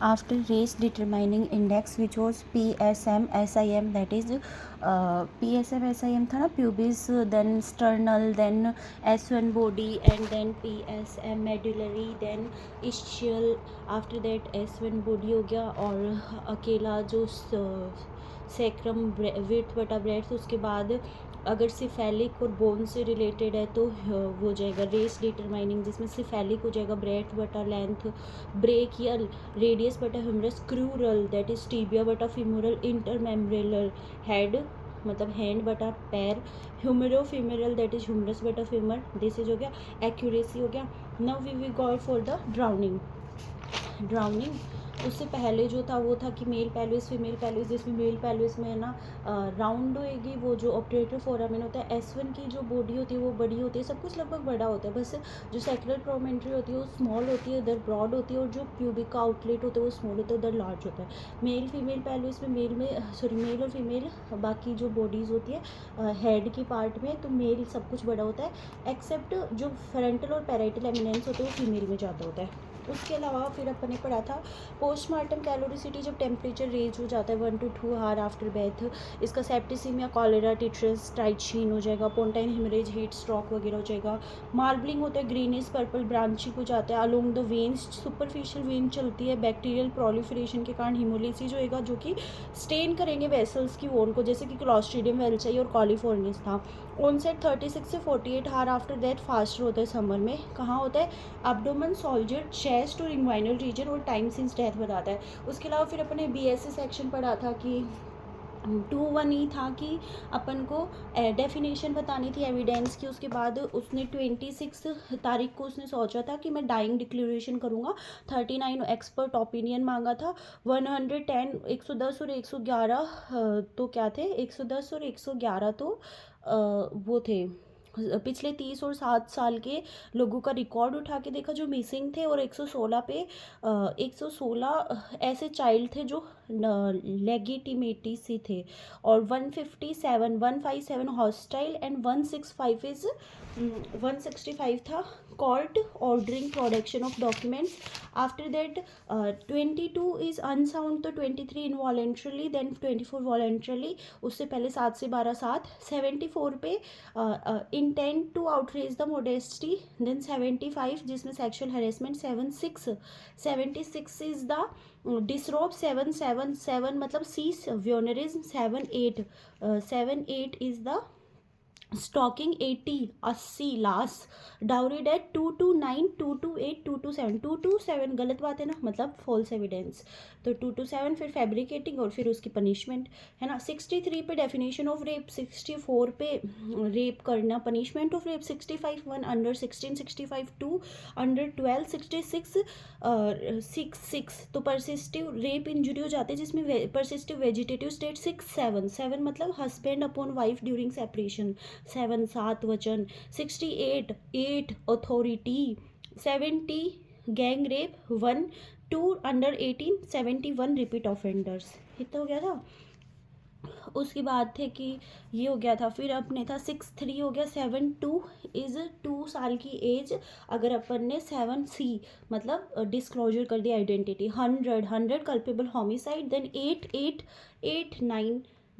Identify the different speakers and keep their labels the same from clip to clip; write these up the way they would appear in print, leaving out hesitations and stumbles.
Speaker 1: after race determining index which was PSM SIM, that is PSM SIM था ना, pubis, then sternal, then S1 body, and then PSM medullary, then ischial, after that S1 body हो गया, और अकेला जो sacrum width बटा breadth, उसके बाद अगर सिफेलिक और बोन से रिलेटेड है तो वो हो जाएगा रेस डिटरमाइनिंग, जिसमें सिफेलिक हो जाएगा ब्रेड्थ बटा लेंथ, ब्रेकियल रेडियस बटा humerus, crural that is tibia बटा फीमोरल, इंटरमेम्ब्रेलर हेड मतलब हैंड बटा पैर, humero femoral that is humerus बटा फीमर, दिस इज हो गया एक्यूरेसी हो गया। Now we go for the drowning. उससे पहले जो था वो था कि मेल पेल्विस फीमेल पेल्विस, जिसमें मेल पेल्विस में है ना राउंड होएगी, वो जो ऑपरेटर फोरामेन होता है, S1 की जो बॉडी होती है वो बड़ी होती है, सब कुछ लगभग बड़ा होता है, बस जो सेक्युलर प्रोमेंट्री होती है वो स्मॉल होती है, उधर ब्रॉड होती है, और जो प्यूबिक का आउटलेट होता है वो स्मॉल होता है, उधर लार्ज होता है। मेल फीमेल पेल्विस में मेल और फीमेल बाकी जो बॉडीज़ होती है हेड की पार्ट में, तो मेल सब कुछ बड़ा होता है एक्सेप्ट जो फ्रंटल और पैराइटल एमिनेंस होते हैं वो फीमेल में ज़्यादा होता है। उसके अलावा फिर अपन ने पढ़ा था पोस्टमार्टम कैलोरिसिटी, जब टेम्परेचर रेज हो जाता है 1 to 2 आवर आफ्टर बेथ, इसका सेप्टिसीमिया, कॉलेरा, टिट्रस, टाइटशीन हो जाएगा, पोंटाइन हेमरेज, हीट स्ट्रोक वगैरह हो जाएगा। मार्बलिंग होता है, ग्रीनिश पर्पल ब्रांचिंग हो जाता है, along the veins superficial when चलती है, बैक्टीरियल प्रोलिफरेशन के कारण हिमोलिसिस होएगा जो कि स्टेन करेंगे वेसल्स की वॉल को, जैसे कि क्लॉस्ट्रीडियम वेल्चाई और कॉलीफोर्निस था। ऑनसेट 36 से 48 आवर आफ्टर डेथ फास्टर होता है समर में। कहाँ होता है? एब्डोमेन, सोल्जर, चेस्ट और इंग्वाइनल रीजन, और टाइम सिंस डेथ बताता है। उसके अलावा फिर अपने BSc सेक्शन पढ़ा था कि 2-1 ही था कि अपन को डेफिनेशन बतानी थी एविडेंस की। उसके बाद उसने 26 तारीख को उसने सोचा था कि मैं डाइंग डिक्लेरेशन करूँगा। 39 एक्सपर्ट ओपिनियन मांगा था। 110 110 और 111 तो क्या थे, 110 और 111 तो वो थे पिछले 30 और 7 साल के लोगों का रिकॉर्ड उठा के देखा जो मिसिंग थे, और 116 पे 116 ऐसे चाइल्ड थे जो लेगिटिमेटी से थे, और 157 हॉस्टाइल, एंड 165 था court ordering production of documents. After that 22 is unsound, तो 23 इनवॉलेंट्रली, देन 24 वॉलेंट्रली, उससे पहले 7 से 12 7। 74 पे intent to outrage the modesty, then 75 जिसमें sexual harassment, 76 is the disrobe, 7 मतलब सीस व्योनरिज्म, 7 8 इज द स्टॉकिंग, 80 लास, डाउरी डेट 229 228 227 227 गलत बात है ना, मतलब फॉल्स एविडेंस, तो 227 फिर फैब्रिकेटिंग, और फिर उसकी पनिशमेंट है ना। 63 पे डेफिनेशन ऑफ रेप, 64 पे रेप करना, punishment of rape, 65 1 under 16, 65 2 under 12, 66 6 तो परसिस्टिव रेप इंजुरी हो जाते हैं जिसमें परसिस्टिव वेजिटेटिव स्टेट। 7 मतलब husband upon wife during separation, 7 वचन। 68 authority. 70 gang rape, 1 2 under 18, 71 repeat offenders. इतना हो गया था। उसके बाद थे कि ये हो गया था, फिर अपने था 6-3 हो गया। 7-2 इज़ 2 साल की एज अगर अपन ने 7C मतलब डिस्क्लोजर कर दिया आइडेंटिटी। 100 कल्पेबल होमिसाइड, देन 8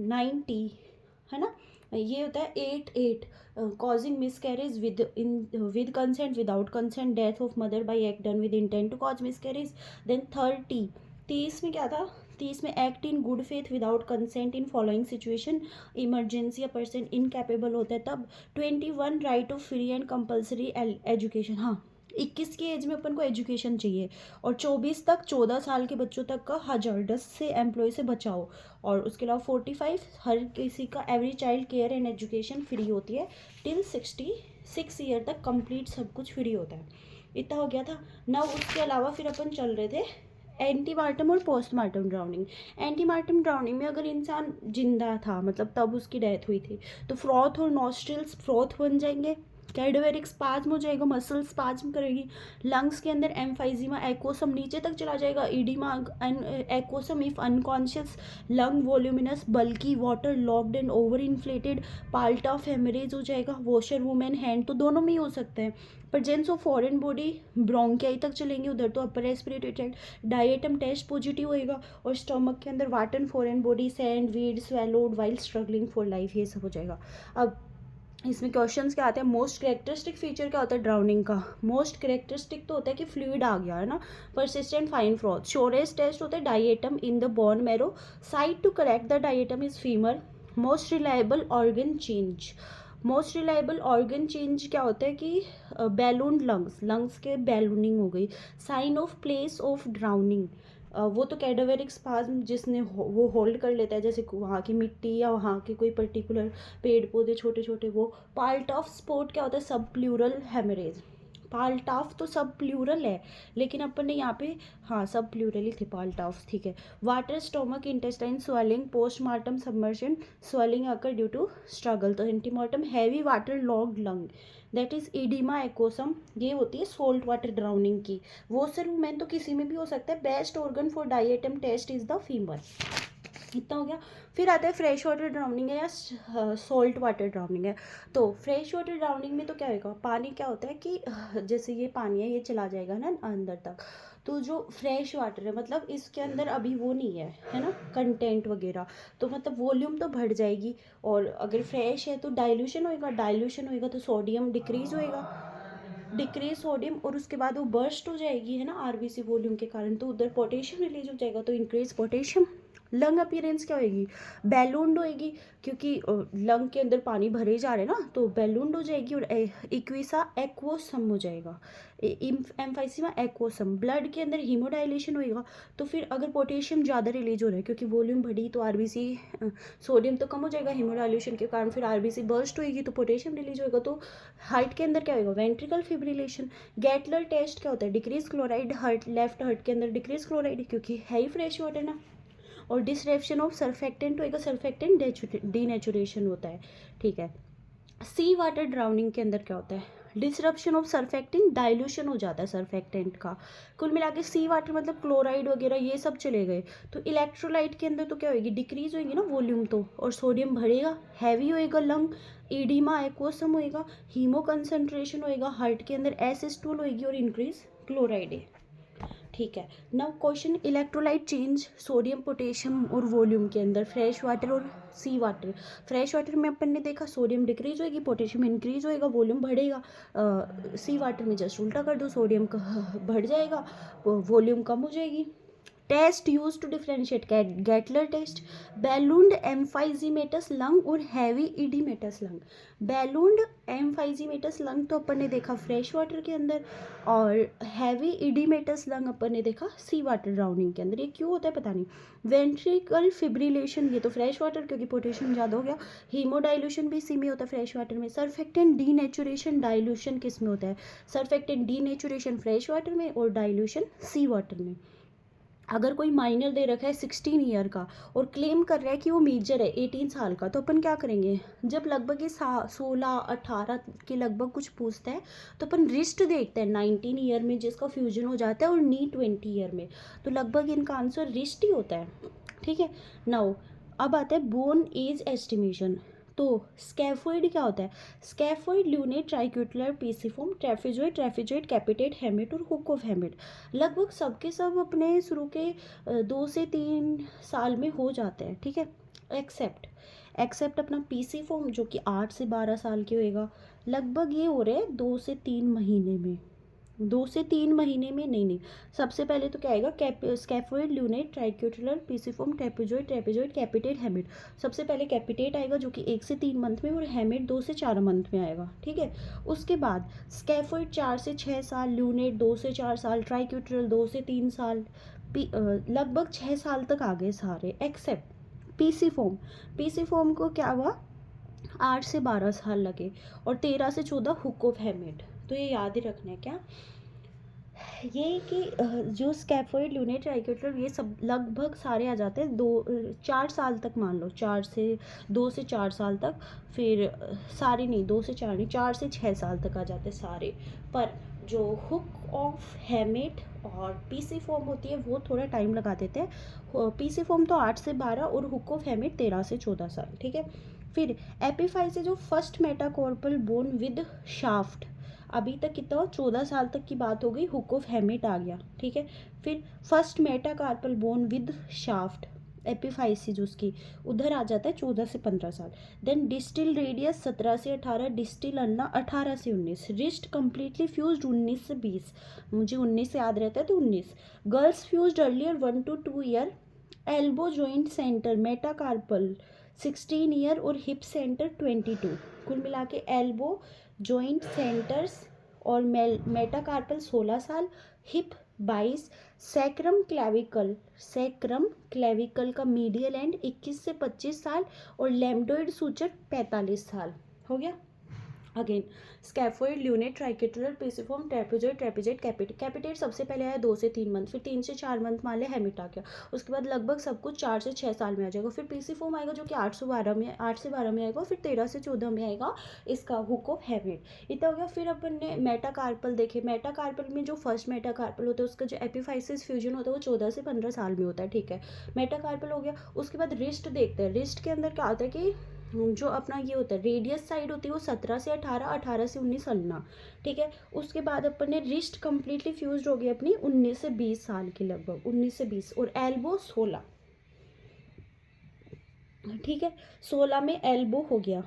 Speaker 1: 90 है ना, ये होता है 8 causing miscarriage with consent, without consent, death of mother by act done with intent to cause miscarriage. Then 30 में क्या था, 30 में act in good faith without consent in following situation, emergency या पर्सन इनकैपेबल होता है तब। 21 right of free and compulsory education, हाँ 21 की एज में अपन को एजुकेशन चाहिए, और 24 तक 14 साल के बच्चों तक का हजार्डस से एम्प्लॉय से बचाओ। और उसके अलावा 45 हर किसी का every child care and education free होती है टिल 66 ईयर तक, कंप्लीट सब कुछ फ्री होता है। इतना हो गया था ना। उसके अलावा फिर अपन चल रहे थे एंटीमार्टम और पोस्टमार्टम ड्राउनिंग। एंटीमार्टम ड्राउनिंग में अगर इंसान जिंदा था मतलब तब उसकी डेथ हुई थी तो फ्रॉथ और नॉस्ट्रिल्स फ्रॉथ बन जाएंगे, कैडेवेरिक स्पाज्म हो जाएगा, मसल स्पाज्म करेगी। लंग्स के अंदर एम्फाइजीमा एक्वोसम नीचे तक चला जाएगा, edema aquosum if unconscious, lung voluminous बल्कि water logged and over inflated, Paltauf hemorrhage हो जाएगा। वॉशर वुमेन हैंड तो दोनों में ही हो सकता है, पर gents of foreign body bronchi तक चलेंगे, उधर तो upper respiratory tract. Diatom test positive होएगा और स्टमक के अंदर water foreign body sand weed swallowed while struggling for life, ये सब हो जाएगा। अब इसमें क्वेश्चंस क्या आते हैं, मोस्ट कैरेक्टरिस्टिक फीचर क्या होता है ड्राउनिंग का। मोस्ट कैरेक्टरिस्टिक तो होता है कि फ्लूइड आ गया है ना, persistent fine froth. Surest test होता है diatom in the bone marrow, site to correct the diatom is femur. Most reliable organ change, most reliable organ change क्या होता है कि बैलून लंग्स, लंग्स के बैलूनिंग हो गई। Sign of place of drowning, वो तो कैडावेरिक स्पाज्म जिसने वो होल्ड कर लेता है, जैसे वहाँ की मिट्टी या वहाँ के कोई पर्टिकुलर पेड़ पौधे छोटे छोटे वो। पार्ट ऑफ स्पोर्ट क्या होता है, सब प्लूरल हेमरेज। पार्ट ऑफ तो सब प्लूरल है, लेकिन अपन ने यहाँ पे हाँ सब प्लूरल ही थे पार्ट ऑफ, ठीक है। Water stomach intestine swelling, postmortem submersion, swelling occur due to struggle. तो antemortem heavy water logged lung that is edema aquosum, ये होती है सोल्ट वाटर ड्राउनिंग की। वो सिर्फ मैन तो किसी में भी हो सकता है। Best organ for diatom test is the femur. इतना हो गया। फिर आता है फ्रेश वाटर ड्राउनिंग है या सॉल्ट वाटर ड्राउनिंग है। तो फ्रेश वाटर ड्राउनिंग में तो क्या होगा, पानी क्या होता है कि जैसे ये पानी है ये चला जाएगा ना अंदर तक, तो जो फ्रेश वाटर है मतलब इसके अंदर अभी वो नहीं है ना कंटेंट वगैरह, तो मतलब वॉल्यूम तो बढ़ जाएगी। और अगर फ्रेश है तो डाइल्यूशन होएगा, डाइल्यूशन होएगा तो सोडियम डिक्रीज होएगा, डिक्रीज सोडियम, और उसके बाद वो बर्स्ट हो जाएगी है ना आरबीसी वॉल्यूम के कारण, तो उधर पोटेशियम रिलीज हो जाएगा, तो इंक्रीज पोटेशियम। लंग अपीयरेंस क्या होएगी, बैलून्ड होएगी, क्योंकि लंग के अंदर पानी भरे जा रहे हैं ना, तो बैलून्ड हो जाएगी। और इक्विसा एक्वोसम हो जाएगा, एम्फाइसीमा एक्वोसम। ब्लड के अंदर हीमोडाइलेशन होएगा, तो फिर अगर पोटेशियम ज़्यादा रिलीज हो रहा है क्योंकि वॉल्यूम बढ़ी तो आरबीसी, सोडियम तो कम हो जाएगा हीमोडाइलेशन के कारण, फिर आरबीसी बर्स्ट होएगी तो पोटेशियम रिलीज होएगा। तो हार्ट के अंदर क्या होएगा, वेंट्रिकल फिब्रिलेशन। गेटलर टेस्ट क्या होता है, decrease chloride, heart left heart के अंदर डिक्रीज क्लोराइड क्योंकि है ही फ्रेश वाटर ना। और डिसरेप्शन ऑफ सर्फेक्टेंट होएगा, सर्फेक्टेंट डीनेचुरेशन होता है, ठीक है। सी वाटर ड्राउनिंग के अंदर क्या होता है, डिसरप्शन ऑफ सर्फेक्टेंट, डाइल्यूशन हो जाता है सर्फेक्टेंट का। कुल मिला के सी वाटर मतलब क्लोराइड वगैरह ये सब चले गए। तो इलेक्ट्रोलाइट के अंदर तो क्या होगी, डिक्रीज होगी ना वॉल्यूम तो, और सोडियम बढ़ेगा, हैवी होएगा लंग, ईडिमा एक्वोसम होएगा, हीमो कंसंट्रेशन होएगा, हार्ट के अंदर एसिस्टोल होएगी और इंक्रीज क्लोराइड है, ठीक है। Now question, electrolyte change sodium potassium और वॉल्यूम के अंदर, फ्रेश वाटर और सी वाटर। फ्रेश वाटर में अपन ने देखा सोडियम डिक्रीज होएगी, पोटेशियम इंक्रीज होएगा, वॉल्यूम बढ़ेगा। सी वाटर में जस्ट उल्टा कर दो, सोडियम बढ़ जाएगा, वॉल्यूम कम हो जाएगी। Test use to differentiate, Gettler test, ballooned emphysematous lung और heavy edematous lung. Ballooned emphysematous lung तो अपन ने देखा फ्रेश वाटर के अंदर, और हैवी इडीमेटस लंग अपन ने देखा सी वाटर ड्राउनिंग के अंदर। ये क्यों होता है पता नहीं। वेंट्रिकल फिब्रिलेशन, ये तो फ्रेश वाटर क्योंकि पोटेशियम ज़्यादा हो गया। हीमोडाइल्यूशन भी सी में होता है फ्रेश वाटर में। सर्फेक्टेंट डीनेचुरेशन, डाइल्यूशन किस में होता है, सर्फेक्टेंट डीनेचुरेशन फ्रेश वाटर में और डाइल्यूशन सी वाटर में। अगर कोई माइनर दे रखा है 16 ईयर का और क्लेम कर रहा है कि वो मेजर है 18 साल का, तो अपन क्या करेंगे, जब लगभग ये 16-18 के लगभग कुछ पूछता है तो अपन रिस्ट देखते हैं 19 ईयर में जिसका फ्यूजन हो जाता है और नी 20 ईयर में, तो लगभग इनका आंसर रिस्ट ही होता है, ठीक है। नाउ अब आता है बोन एज एस्टिमेशन। तो स्कैफोइड क्या होता है, स्कैफोइड ल्यूनेट ट्राइक्यूटलर पीसीफॉर्म ट्रेफिजोइड ट्रेफिजोइड कैपिटेट हेमिट और हुक ऑफ हेमिट। लगभग सबके सब अपने शुरू के 2 से 3 साल में हो जाते हैं, ठीक है, एक्सेप्ट अपना पीसीफॉर्म जो कि 8 से 12 साल के होएगा। लगभग ये हो रहे हैं 2 से 3 महीने में, 2 से 3 महीने में नहीं, सबसे पहले तो क्या आएगा, स्कैफोइड ल्यूनेट ट्राइक्यूटलर पीसीफॉर्म ट्रेपेजोइड ट्रेपेजोइड कैपिटेट हेमिट। सबसे पहले कैपिटेट आएगा जो कि 1 से 3 मंथ में, और हेमिट 2 से 4 मंथ में आएगा, ठीक है। उसके बाद स्कैफोइड 4 से 6 साल, ल्यूनेट 2 से 4 साल, ट्राइक्यूटलर 2 से 3 साल, लगभग 6 साल तक आ गए सारे एक्सेप्ट पीसीफॉर्म। पीसीफॉर्म को क्या हुआ, 8 से 12 साल लगे, और 13 से 14 हुक ऑफ हेमिट। तो ये याद ही रखना है क्या, ये कि जो स्कैफोइड ल्यूनेट ट्राइकेटर ये सब लगभग सारे आ जाते हैं 4 साल तक, मान लो 2 से 4 साल तक। फिर सारे नहीं, 2 से 4 नहीं, 4 से 6 साल तक आ जाते हैं सारे। पर जो हुक ऑफ हैमेट और पीसी फॉर्म होती है वो थोड़ा टाइम लगा देते हैं। पीसी फॉर्म तो 8 से 12 और हुक ऑफ हैमेट 13 से 14 साल, ठीक है। फिर एपीफाइस से जो फर्स्ट मेटाकॉर्पल बोन विद शाफ्ट, अभी तक कितना 14 साल तक की बात हो गई, हुक ऑफ हैमिट आ गया, ठीक है। फिर first metacarpal bone with shaft epiphysis उसकी उधर आ जाता है 14 से 15 साल। देन डिस्टिल रेडियस 17 से 18, डिस्टिल अन्ना 18 से 19, रिस्ट कम्प्लीटली फ्यूज 19 से 20, मुझे 19 से याद रहता है तो 19। Girls fuse earlier 1 to 2 year. Elbow joint centre metacarpal 16 year और हिप सेंटर 22। कुल मिला के एल्बो जॉइंट सेंटर्स और मेटाकार्पल 16 साल, हिप 22, सैक्रम क्लेविकल का मीडियल एंड 21 से 25 साल और लैम्डोइड सूचर 45 साल। हो गया। Again scaphoid lunate triquetral pisiform trapezoid trapezoid capitate सबसे पहले आया 2 से 3 मंथ, फिर 3 से 4 मंथ मान लिया हेमिट आ गया। उसके बाद लगभग सब कुछ 4 से 6 साल में आ जाएगा। फिर पेसिफॉर्म आएगा जो कि 8 से 12 में आएगा, फिर 13 से 14 में आएगा इसका हुक ऑफ हैमिट। इतना हो गया। फिर अपन ने मेटाकार्पल देखे। मेटाकार्पल में जो फर्स्ट मेटाकार्पल होता है उसका जो एपिफाइसिस फ्यूजन होता है वो 14 से 15 साल में होता है, ठीक है। मेटाकार्पल हो गया। उसके बाद रिस्ट देखते हैं। रिस्ट के अंदर क्या होता है कि जो अपना ये होता है रेडियस साइड होती है वो 17 से 18, 18 से 19 अन्ना, ठीक है। उसके बाद अपन ने रिस्ट कम्प्लीटली फ्यूज्ड हो गई अपनी 19 से 20 साल की, लगभग 19 से 20, और एल्बो 16, ठीक है। 16 में एल्बो हो गया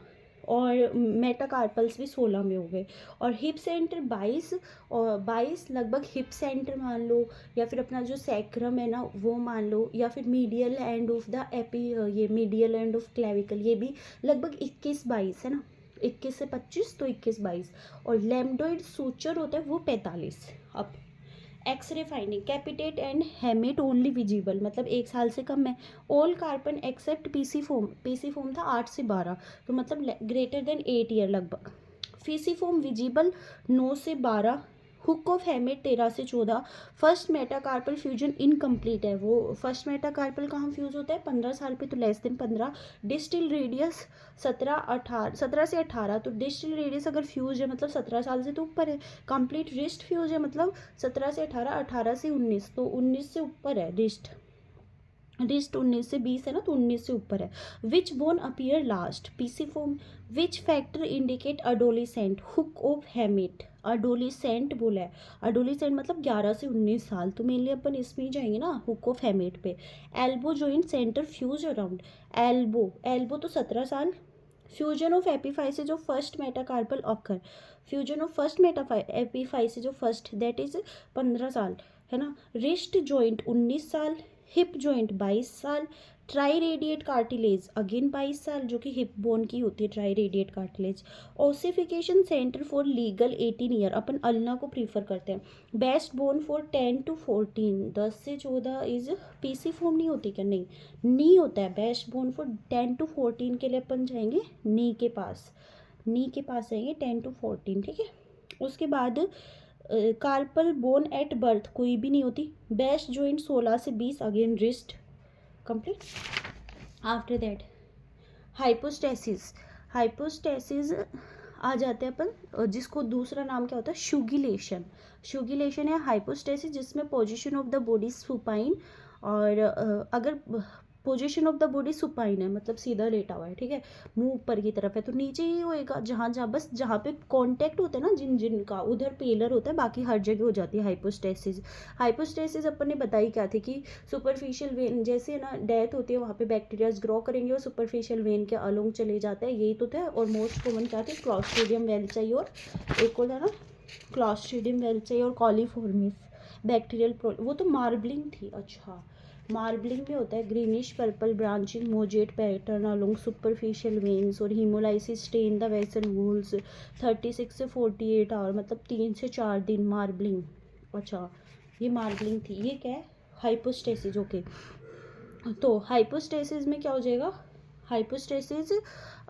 Speaker 1: और मेटाकार्पल्स भी 16 में हो गए। और हिप सेंटर 22, और 22 लगभग हिप सेंटर मान लो, या फिर अपना जो सैक्रम है ना वो मान लो, या फिर मीडियल एंड ऑफ द ये मीडियल एंड ऑफ क्लेविकल, ये भी लगभग 21-22 है ना, 21 से 25 तो 21-22। और लैम्डोइड सूचर होता है वो 45। अब X-ray finding, capitate and hamate only visible, मतलब 1 साल से कम है। All carpal except pisiform था 8 से 12, तो मतलब ग्रेटर देन 8 ईयर लगभग। फीसी फॉर्म विजिबल 9 से 12, हुक ऑफ हैमिट 13 से 14। फर्स्ट मेटाकार्पल फ्यूजन इनकम्प्लीट है, वो फर्स्ट मेटाकार्पल कहाँ फ्यूज होता है 15 साल पे, तो लेस देन 15। डिस्टिल रेडियस 17 से 18, तो डिस्टिल रेडियस अगर फ्यूज है मतलब 17 साल से तो ऊपर है। कंप्लीट रिस्ट फ्यूज है मतलब 17 से 18, 18 से 19, तो 19 से ऊपर है रिस्ट। रिस्ट 19 से 20 है ना, तो 19 से ऊपर है। Which bone appear last, pisiform. Which factor indicate adolescent, hook of hamate, adolescent बोला है। अडोलिसेंट मतलब 11 से 19 साल, तो मेनली अपन इसमें ही जाएंगे ना हुक ऑफ हैमिट पे। Elbow joint centre fuse around, elbow तो 17 साल। फ्यूजन ऑफ एपीफाइसिस जो first metacarpal occur, fusion of first epiphysis जो फर्स्ट दैट इज 15 साल, है ना। रिस्ट जॉइंट 19 साल, हिप जॉइंट 22 साल। ट्राई रेडिएट कार्टिलेज अगेन 22 साल, जो कि हिप बोन की होती है try radiate cartilage. Ossification centre for legal 18 year, upon ulna को प्रीफर करते हैं। बेस्ट बोन फॉर 10 to 14, 10 से 14 इज पीसी फॉर्म नहीं होती क्या, नहीं नी होता है। बेस्ट बोन फॉर 10 to 14 के लिए अपन जाएंगे नी के पास, नी के पास जाएंगे 10 to 14, ठीक है। उसके बाद कार्पल बोन एट बर्थ कोई भी नहीं होती। बेस्ट जॉइंट 16 से 20, again wrist complete. After that hypostasis, hypostasis आ जाते हैं अपन, जिसको दूसरा नाम क्या होता है शुगिलेशन। शुगिलेशन या हाइपोस्टेसिस जिसमें position of the body supine, और अगर position of the body supine है मतलब सीधा लेटा हुआ है, ठीक है, मुंह ऊपर की तरफ है, तो नीचे ही होएगा जहाँ जहाँ बस जहाँ पे कांटेक्ट होता है ना जिन जिन का उधर पेलर होता है, बाकी हर जगह हो जाती है हाइपोस्टेसिस। हाइपोस्टेसिस अपन ने बताई क्या थी कि सुपरफिशियल वेन जैसे ना डेथ होती है वहाँ पे बैक्टीरियाज ग्रो करेंगे और सुपरफिशियल वेन के अलोंग चले जाता है, यही तो था। और मोस्ट कॉमन क्या थे, क्लॉस्ट्रिडियम वेल्चाई और एक और था ना क्लॉस्ट्रिडियम वेल्चाई और कॉलीफॉर्मिस बैक्टीरियल वो तो मार्बलिंग थी। अच्छा मार्बलिंग में होता है greenish purple branching mosaic pattern along superficial veins और hemolysis stain the vessel walls 36 से 48 आवर, मतलब 3 से 4 दिन मार्बलिंग। अच्छा ये मार्बलिंग थी, ये क्या है हाइपोस्टेसिस। ओके तो हाइपोस्टेसिस में क्या हो जाएगा, hypostasis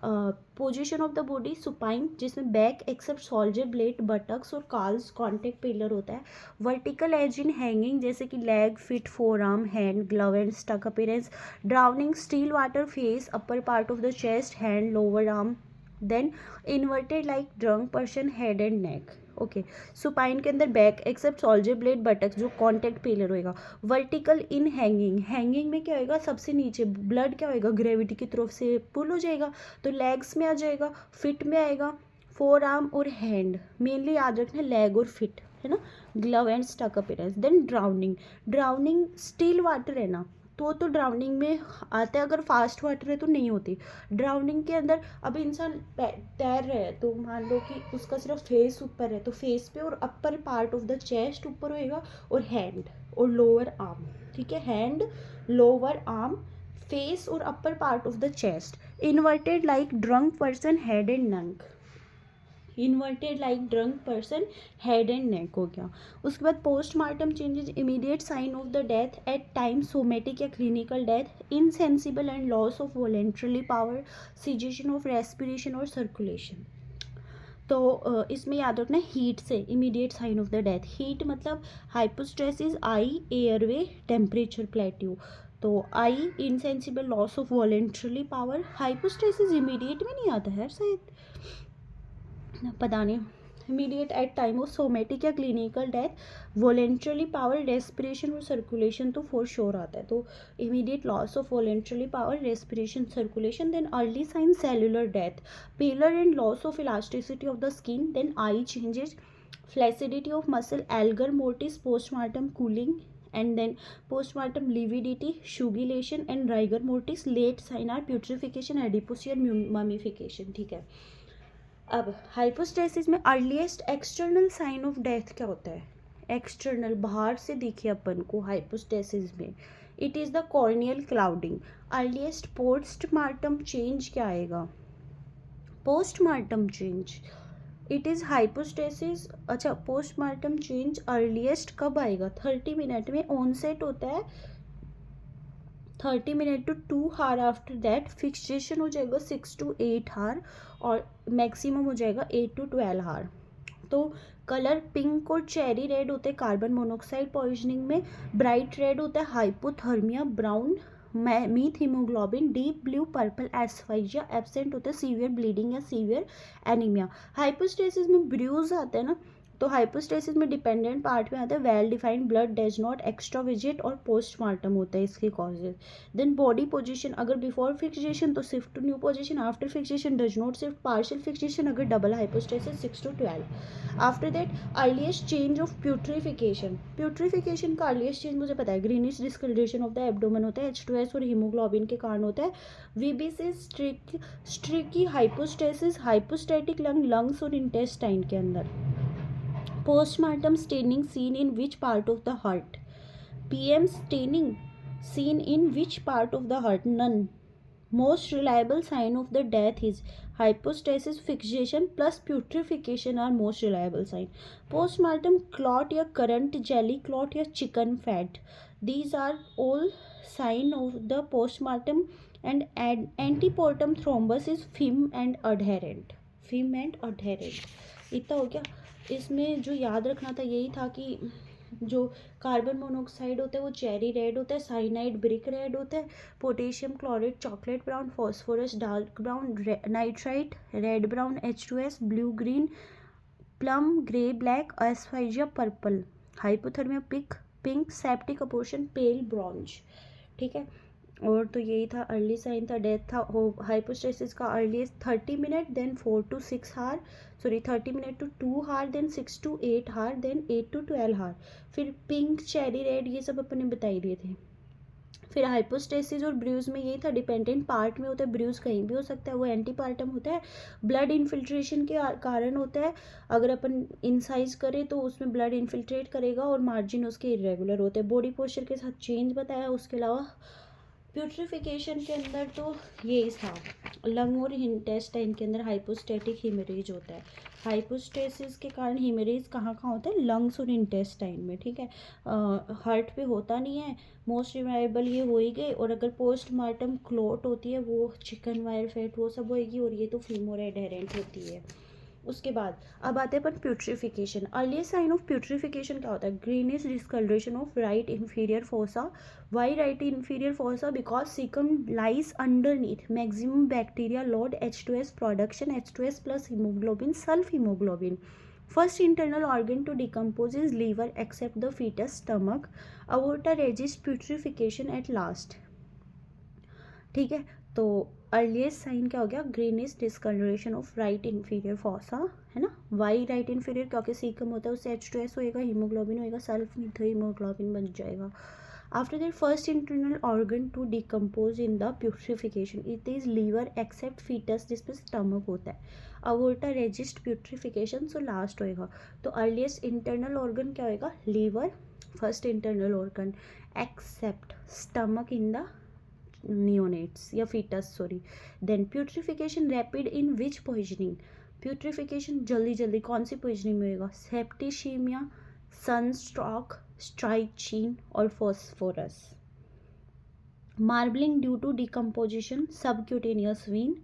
Speaker 1: position of the body supine, जिसमें back except shoulder blade buttocks और काल्स कॉन्टेक्ट पिलर होता है। वर्टिकल एज इन हैंगिंग, जैसे कि leg feet forearm hand glove and stuck appearance. Drowning still water face upper part of the chest and lower arm. Then inverted like drunk person head and neck. Okay, supine के अंदर back except shoulder blade buttocks जो contact pallor होएगा। Vertical in hanging, hanging में क्या होएगा, सबसे नीचे blood क्या होएगा, ग्रेविटी की तरफ से पुल हो जाएगा तो लेग्स में आ जाएगा, फिट में आएगा, फोर आर्म और हैंड, मेनली याद रखना लेग और फिट है ना, glove and stuck appearance. Then drowning, drowning still water है ना, तो ड्राउनिंग में आता है, अगर फास्ट वाटर है तो नहीं होती। ड्राउनिंग के अंदर अब इंसान तैर रहा है तो मान लो कि उसका सिर्फ फेस ऊपर है तो फेस पे और upper part of the chest ऊपर होएगा और हैंड और लोअर आर्म, ठीक है, हैंड लोअर आर्म फेस और upper part of the chest. Inverted like drunk person head and neck, inverted like drunk person head and neck हो गया। उसके बाद postmortem changes, immediate sign of the death at time somatic या clinical death, insensible and loss of voluntary power, cessation of respiration और circulation. तो इसमें याद रखना हीट से immediate sign of the death, heat मतलब hypostasis eye airway temperature plateau, तो आई insensible loss of voluntary power, hypostasis immediate में नहीं आता है शायद, पता नहीं, immediate at time of somatic या clinical death, voluntary power respiration और सर्कुलेशन तो फॉर श्योर आता है, तो immediate loss of voluntary power respiration circulation. Then early sign cellular death, pallor and loss of elasticity of the skin, then eye changes, flaccidity of muscle, algor mortis, postmortem cooling and then postmortem lividity, shugulation and rigor mortis. Late sign are putrefaction, adiposity और mummification, ठीक है। अब hypostasis में earliest external sign of death क्या होता है, external बाहर से दिखे अपन को हाइपोस्टेसिस में, it is the corneal clouding. Earliest postmortem change क्या आएगा, postmortem change, it is hypostasis. अच्छा, पोस्टमार्टम चेंज अर्लीस्ट कब आएगा, 30 मिनट में ऑनसेट होता है, 30 minute to 2 hour after that fixation हो जाएगा 6 to 8 आवर और मैक्सिमम हो जाएगा 8 to 12 आवर। तो कलर पिंक और चेरी रेड होते हैं कार्बन मोनोऑक्साइड पॉइजनिंग में, ब्राइट रेड होता है hypothermia, brown methaemoglobin, deep blue purple asphyxia, absent होता है सीवियर ब्लीडिंग या सीवियर एनीमिया। हाइपोस्टेसिस में ब्रूज आते हैं ना, तो हाइपोस्टेसिस में डिपेंडेंट पार्ट में आता है well defined blood does not extravasate और पोस्टमार्टम होता है इसके कॉजेज। देन बॉडी पोजीशन, अगर बिफोर फिक्सेशन तो shift to new position, after fixation does not shift, partial fixation अगर double hypostasis 6 to 12। After that earliest change of putrefaction, putrefaction का earliest change मुझे पता है, greenish discolouration of the abdomen होता है, H2S और haemoglobin के कारण होता है। VBC स्ट्रिकी हाइपोस्टेसिस, हाइपोस्टैटिक लंग्स और इंटेस्टाइन के अंदर। Postmortem staining seen in which part of the heart? PM staining seen in which part of the heart? None. Most reliable sign of the death is hypostasis, fixation plus putrefaction are most reliable sign. Postmortem clot या current jelly clot या chicken fat. These are all sign of the postmortem and antepartum thrombus is firm and adherent. Firm and adherent. इतना हो गया। इसमें जो याद रखना था यही था कि जो कार्बन मोनोऑक्साइड होता है वो चेरी रेड होता है, साइनाइड ब्रिक रेड होता है, potassium chloride chocolate brown, phosphorus dark brown, nitrite red brown, H2S blue green, plum grey black, asphyxia purple, hypothermia pink, septic abortion pale bronze, ठीक है। और तो यही था, अर्ली साइन था, डेथ था हाइपोस्टेसिस का अर्लीस्ट 30 मिनट, देन 4 to 6 hour, sorry 30 minute to 2 hour, then 6 to 8 hour, then 8 to 12 hour. फिर पिंक चेरी रेड ये सब अपन ने बताई दिए थे। फिर हाइपोस्टेसिस और ब्रूज में यही था, डिपेंडेंट पार्ट में होता है, ब्रूज कहीं भी हो सकता है, वो एंटीपार्टम होता है, ब्लड इन्फिल्ट्रेशन के कारण होता है, अगर अपन इंसाइज करें तो उसमें ब्लड इन्फिल्ट्रेट करेगा और मार्जिन उसके इरेगुलर होते हैं। बॉडी पोस्चर के साथ चेंज बताया, उसके अलावा प्यूट्रिफिकेशन के अंदर तो यही था, लंग और इंटेस्टाइन के अंदर हाइपोस्टैटिक हीमरेज होता है। हाइपोस्टेसिस के कारण हीमरेज कहाँ कहाँ होता है, लंग्स और इंटेस्टाइन में, ठीक है। हार्ट पे होता नहीं है, मोस्ट रिलायबल ये हो ही गए। और अगर पोस्टमार्टम क्लोट होती है वो चिकन वायर फैट वो सब होएगी, और ये तो फीमोर एडहेरेंट होती है। उसके बाद अब आते हैं अपन putrefaction. Earliest sign of putrefaction क्या होता है, greenish discolouration of right inferior fossa. Why right inferior fossa, because caecum lies underneath maximum bacteria load H2S production, H2S plus haemoglobin, sulphaemoglobin. First internal organ to decompose is liver except the foetus stomach. Aorta resist putrefaction at last, ठीक है। तो earliest sign क्या हो गया, greenish discolouration of right inferior fossa, है ना। Y right inferior, क्योंकि caecum होता है उससे H2S होएगा, हीमोग्लोबिन होएगा, सल्फ हीमोग्लोबिन बन जाएगा। After that first internal organ to decompose in the putrefaction it is liver except foetus, जिसमें स्टमक होता है। Aorta resist putrefaction, so last होएगा। तो अर्लीस्ट इंटरनल ऑर्गन क्या होएगा, liver first internal organ, except stomach in the neonates या fetus, sorry. Then putrefaction rapid in which poisoning, putrefaction जल्दी जल्दी कौन सी poisoning में होगा, सेप्टिशीमिया, सनस्ट्रोक, स्ट्राइचीन और phosphorus. Marbling due to decomposition, subcutaneous vein.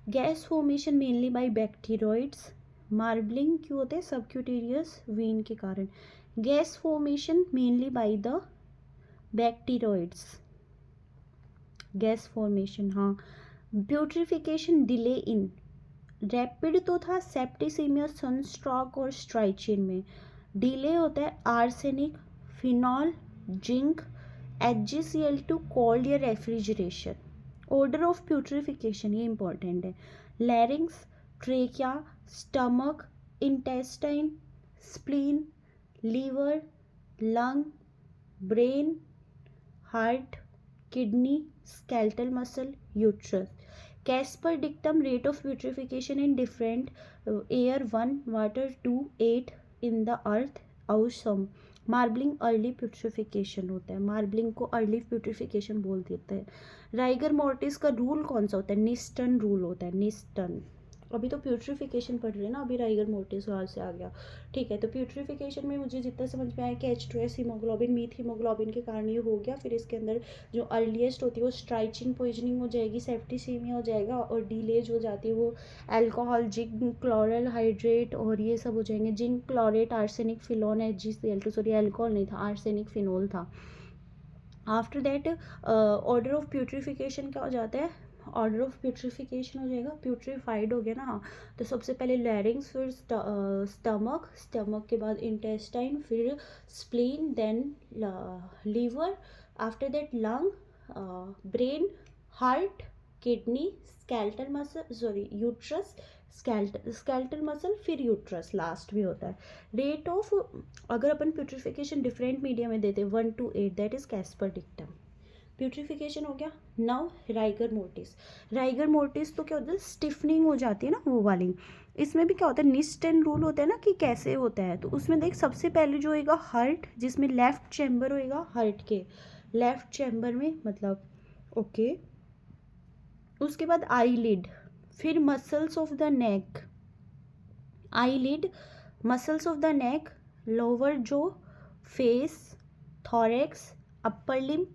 Speaker 1: Gas formation mainly by bacteroides, marbling क्यों होते हैं, सबक्यूटेनियस वेन के कारण। Gas formation mainly by the bacteroides, gas formation, हाँ। प्यूट्रिफिकेशन डिले इन, रैपिड तो था सेप्टिसीमिया, सनस्ट्रोक और स्ट्राइचिन में, डिले होता है arsenic, phenol, zinc, HgCl2, cold या रेफ्रिजरेशन। ऑर्डर ऑफ प्यूट्रिफिकेशन ये इंपॉर्टेंट है, larynx, trachea, stomach, intestine, spleen, liver, lung, brain, heart, kidney, skeletal muscle, uterus. Casper dictum, rate of putrefaction in different air 1, water 2, 8 in the earth, awesome. Marbling early putrefaction होता है, marbling को early putrefaction बोल देते हैं। Rigor mortis का rule कौन सा होता है, निस्टन रूल होता है, निस्टन। अभी तो प्यूट्रिफिकेशन पढ़ रहे हैं ना, अभी राइगर मोर्टिस वहाँ से आ गया, ठीक है। तो प्यूट्रिफिकेशन में मुझे जितना समझ में आया कि H2S हीमोग्लोबिन, मीथ हीमोग्लोबिन के कारण ये हो गया। फिर इसके अंदर जो अर्लीस्ट होती है वो स्ट्राइचिन पॉइजनिंग हो जाएगी, सेप्टिसीमिया हो जाएगा, और डिलेज हो जाती है वो अल्कोहल, जिंक क्लोरल हाइड्रेट और ये सब हो जाएंगे, zinc chlorate, arsenic, phenol, HgCl2, sorry alcohol नहीं था, आर्सेनिक फिनोल था। After that order of putrefaction क्या हो जाता है, ऑर्डर ऑफ प्यूट्रिफिकेशन हो जाएगा, प्यूट्रीफाइड हो गया ना, हाँ। तो सबसे पहले लैरिंग्स, फिर स्टमक, स्टमक के बाद इंटेस्टाइन, फिर spleen, then liver, after that lung, brain, heart, kidney, skeletal muscle, sorry uterus, skeletal muscle, फिर यूट्रस लास्ट भी होता है। रेट ऑफ, अगर अपन प्यूट्रिफिकेशन डिफरेंट मीडिया में देते 1 to 8, that is Casper dictum. Putrefaction हो गया। Now rigor mortis, rigor mortis तो क्या होता है, स्टिफनिंग हो जाती है ना वो वाली। इसमें भी क्या होता है, निस्टन रूल होता है ना कि कैसे होता है। तो उसमें देख सबसे पहले जो होएगा हार्ट, जिसमें लेफ्ट चैम्बर होएगा, हार्ट के लेफ्ट चैम्बर में मतलब, ओके। उसके बाद आईलिड, फिर muscles of the neck, eyelid, muscles of the neck, lower jaw, face, thorax, upper limb,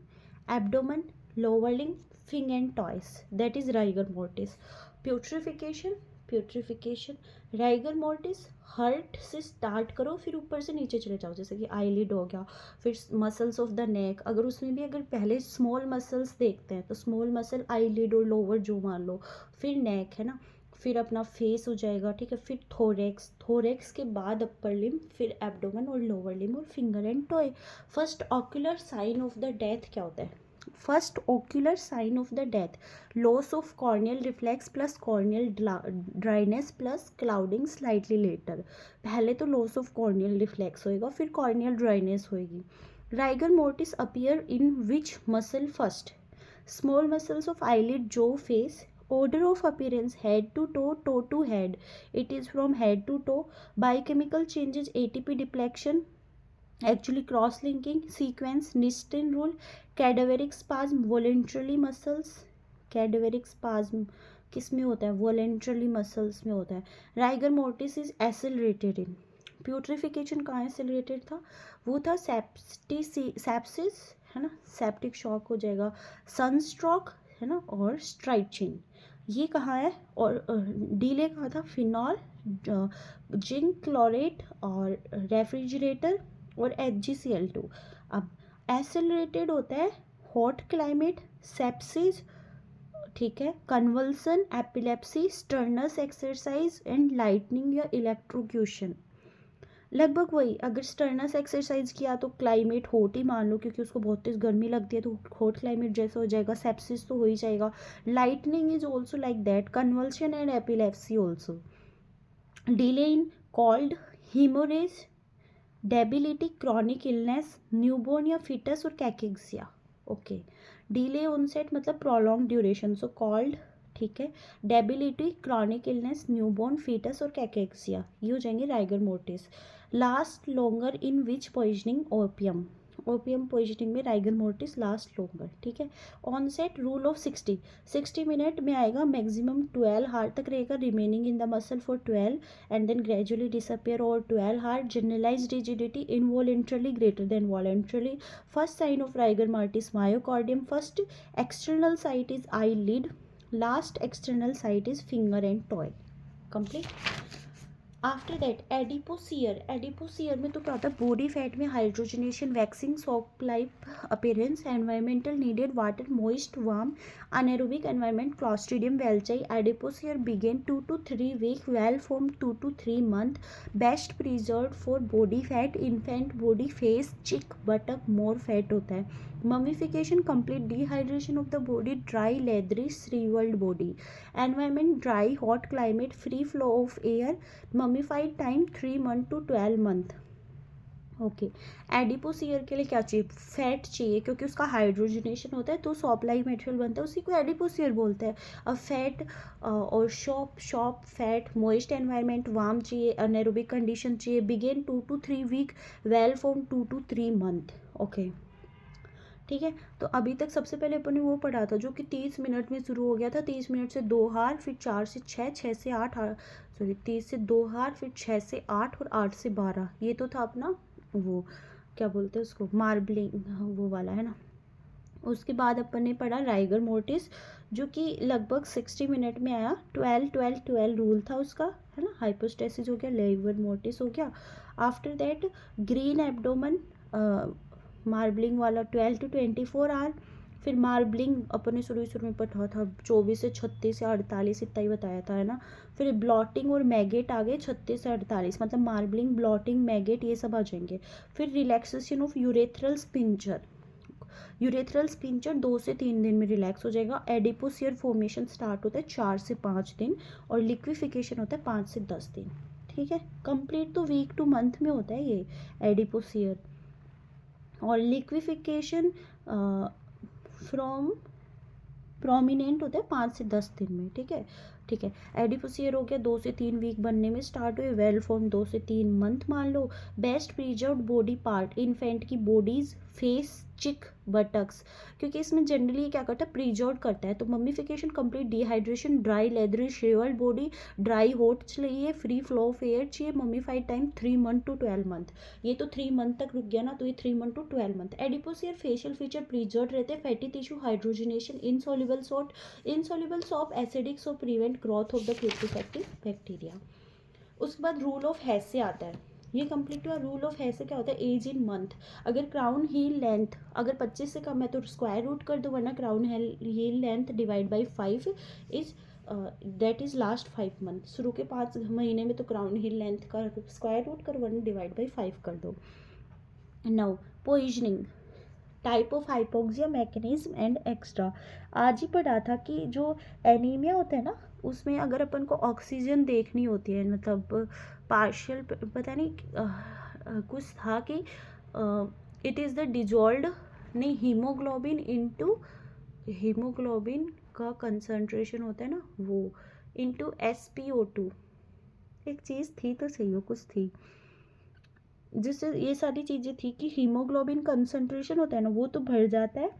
Speaker 1: abdomen, lower limb, finger and toes, that is rigor mortis. Putrefaction, putrefaction rigor mortis, heart से start करो फिर ऊपर से नीचे चले जाओ, जैसे कि आईलिड हो गया, फिर मसल्स ऑफ द नेक, अगर उसमें भी अगर पहले स्मॉल मसल्स देखते हैं तो स्मॉल मसल आईलिड और लोअर जो मान लो, फिर नेक, है ना, फिर अपना फेस हो जाएगा, ठीक है, फिर थोरेक्स, थोरेक्स के बाद अपर लिम, फिर एब्डोमेन और लोअर लिम और finger and toe. First ocular sign of the death क्या होता है, first ocular sign of the death, loss of corneal reflex plus corneal dryness plus clouding slightly later. पहले तो लॉस ऑफ कॉर्नियल रिफ्लेक्स होएगा, फिर corneal dryness होएगी। Rigor mortis appear in which muscle first, small muscles of eyelid, jaw, face. Order of appearance, head to toe, toe to head, it is from head to toe. Biochemical changes, ATP depletion, actually cross linking sequence, Nysten rule, cadaveric spasm, voluntary muscles. Cadaveric spasm किस में होता है? Voluntary muscles में होता है। Rigor mortis is accelerated in, putrefaction कहाँ accelerated था? वो था सेप्सिस, है ना, सेप्टिक शॉक हो जाएगा, सनस्ट्रोक, है ना, और स्ट्राइचिंग। ये कहाँ है? और डीले कहाँ था? फिनॉल, जिंक क्लोरेट और रेफ्रिजरेटर और HgCl2। अब एसिलरेटेड होता है हॉट क्लाइमेट, सेप्सिस, ठीक है, convulsion, epilepsy, Stearns exercise and lightning या इलेक्ट्रोक्यूशन। लगभग वही, अगर स्टर्नस एक्सरसाइज किया तो क्लाइमेट हॉट ही मान लो, क्योंकि उसको बहुत तेज गर्मी लगती है तो हॉट क्लाइमेट जैसा हो जाएगा। सेप्सिस तो हो ही जाएगा। Lightning is also like that, convulsion and epilepsy also. Delay in cold haemorrhage, debility, chronic illness, newborn या फिटस और कैकेक्सिया। ओके, डिले ऑनसेट मतलब प्रोलॉन्ग ड्यूरेशन, सो कॉल्ड, ठीक है, debility, chronic illness, newborn, foetus और cachexia, ये हो जाएंगे rigor mortis. Last longer in which poisoning? Opium, opium poisoning में राइगर मोर्टिस लास्ट लॉन्गर, ठीक है। ऑनसेट रूल ऑफ 60 मिनट में आएगा, मैक्सिमम 12 हार्ट तक रहेगा, remaining in the muscle for 12 and then gradually disappear over 12 hours. Generalized rigidity involuntarily greater than voluntarily. First sign of rigor mortis myocardium. First external site is eyelid. Last external site is finger and toe. Complete. After that adipocere, adipocere में तो क्या होता है? Body fat में hydrogenation, waxing, soap like appearance, environmental needed water, moist, warm, anaerobic environment, clostridium welchii. Adipocere begin 2 to 3 week, well form 2 to 3 month, best preserve for body fat, infant body, face, cheek, buttock, more fat होता है। Mummification, complete dehydration of the body, dry leathery shrivelled body. Environment dry hot climate, free flow of air, mummified time 3 month to 12 month। Okay, adipocere के लिए क्या चाहिए? Fat चाहिए, क्योंकि उसका hydrogenation होता है तो सॉपलाइक मटेरियल बनता है, उसी को एडिपोसियर बोलते हैं। अब फैट और soap fat, moist environment, warm चाहिए, अनएरोबिक कंडीशन चाहिए, begin 2 to 3 week, well form 2 to 3 month। Okay, ठीक है। तो अभी तक सबसे पहले अपन ने वो पढ़ा था जो कि 30 मिनट में शुरू हो गया था, 30 मिनट से 2 हार, फिर 4 से 6, 6 से 8, सॉरी 30 से 2 हार, फिर 6 से 8 और 8 से 12। ये तो था अपना वो क्या बोलते हैं उसको, मार्बलिंग, वो वाला है ना। उसके बाद अपन ने पढ़ा राइगर मोर्टिस, जो कि लगभग 60 मिनट में आया। 12-12-12 रूल था उसका, है ना। हाइपोस्टेसिस हो गया, राइगर मोर्टिस हो गया। After that green abdomen, marbling वाला 12 to 24 आवर। फिर मार्बलिंग अपने शुरू में पढ़ा था 24 से 36 या 48, इतना ही बताया था, है ना। फिर ब्लॉटिंग और मैगेट आ गए 36 से 48, मतलब मार्बलिंग, ब्लॉटिंग, मैगेट ये सब आ जाएंगे। फिर relaxation of urethral sphincter, urethral sphincter 2 से 3 दिन में रिलैक्स हो जाएगा। एडिपोसियर फॉर्मेशन स्टार्ट होता है 4 से 5 दिन और लिक्विफिकेशन होता है 5 से 10 दिन, ठीक है। कंप्लीट तो वीक टू मंथ में होता है ये एडिपोसियर। और लिक्विफिकेशन फ्रॉम प्रोमिनेंट होता है 5 से 10 दिन में, ठीक है, ठीक है। एडिपोसियर हो गया 2 से 3 वीक बनने में स्टार्ट हुए, वेल फॉर्म 2 से 3 मंथ मान लो। Best preserved body part, infant की बॉडीज, फेस, चिक, बटक्स, क्योंकि इसमें जनरली क्या करता है? प्रिजर्व करता है। तो mummification, complete dehydration, dry leathery shrivelled body, dry hot चाहिए, फ्री फ्लो ऑफ एयर चाहिए, mummified time 3 month to 12 month। ये तो 3 month तक रुक गया ना, तो ये 3 month to 12 month। Adipocere facial feature preserve रहते हैं, fatty tissue, hydrogenation, insoluble salt acidic, so prevent growth of the putrefactive bacteria. उसके बाद रूल ऑफ हैसे आता है, ये कंप्लीट हुआ। रूल ऑफ हैसे क्या होता है? Age in month. अगर क्राउन हील लेंथ अगर 25 से कम है तो स्क्वायर रूट कर दो, वरना crown heel length divide by 5 is that is last 5 month। शुरू के 5 महीने में तो क्राउन हील लेंथ का स्क्वायर रूट करो, वरना डिवाइड बाई 5 कर दो। Now poisoning, type of hypoxia, mechanism and extra. आज ही पढ़ा था कि जो एनीमिया होता है ना, उसमें अगर अपन को ऑक्सीजन देखनी होती है, मतलब पार्शियल, पता नहीं कुछ था कि इट इज़ द डिजॉल्व्ड, नहीं, हीमोग्लोबिन इनटू, हीमोग्लोबिन का कंसंट्रेशन होता है ना वो, इनटू SpO2। एक चीज़ थी तो सही हो, कुछ थी, जिससे ये सारी चीज़ें थी कि हीमोग्लोबिन कंसंट्रेशन होता है ना वो तो बढ़ जाता है,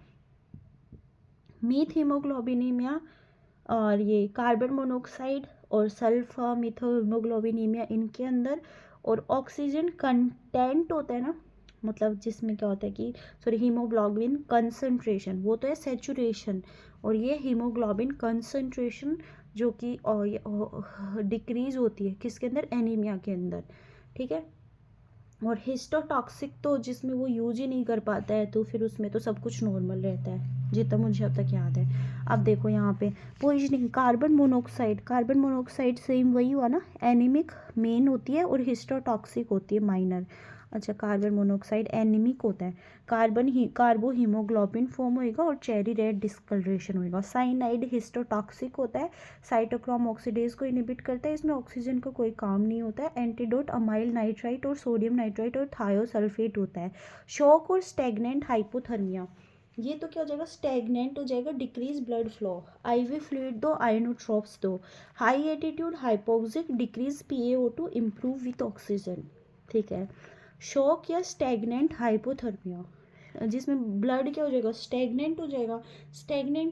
Speaker 1: मीथ हीमोग्लोबिनीमिया और ये कार्बन मोनोऑक्साइड और सल्फा मिथोहीमोग्लोबिनीमिया इनके अंदर, और ऑक्सीजन कंटेंट होता है ना, मतलब जिसमें क्या होता है कि सॉरी हीमोग्लोबिन कंसंट्रेशन वो तो है सेचुरेशन, और ये हीमोग्लोबिन कंसंट्रेशन जो कि डिक्रीज होती है किसके अंदर, एनीमिया के अंदर, ठीक है। और हिस्टोटॉक्सिक तो जिसमें वो यूज ही नहीं कर पाता है तो फिर उसमें तो सब कुछ नॉर्मल रहता है जितना मुझे अब तक याद है। अब देखो यहाँ पे पॉइजनिंग, कार्बन मोनोऑक्साइड सेम वही हुआ ना, एनीमिक मेन होती है और हिस्टोटॉक्सिक होती है माइनर। अच्छा, कार्बन मोनोऑक्साइड एनीमिक होता है, कार्बो हीमोग्लोबिन फॉर्म होएगा और चेरी रेड डिस्कलरेशन होएगा। साइनाइड हिस्टोटॉक्सिक होता है, साइटोक्रोम ऑक्सीडेज को इनिबिट करता है, इसमें ऑक्सीजन का कोई काम नहीं होता है। एंटीडोट अमाइल नाइट्राइट और सोडियम नाइट्राइट और थायोसल्फेट होता है। शॉक और स्टेगनेंट हाइपोथर्मिया, ये तो क्या हो जाएगा, स्टेगनेंट हो जाएगा, decrease blood flow, IV fluid दो, आयनोट्रॉप्स दो। High attitude hypoxic, decrease PaO2, improve with oxygen, ठीक है। शॉक या स्टेगनेंट हाइपोथर्मिया, जिसमें ब्लड क्या हो जाएगा, स्टेगनेंट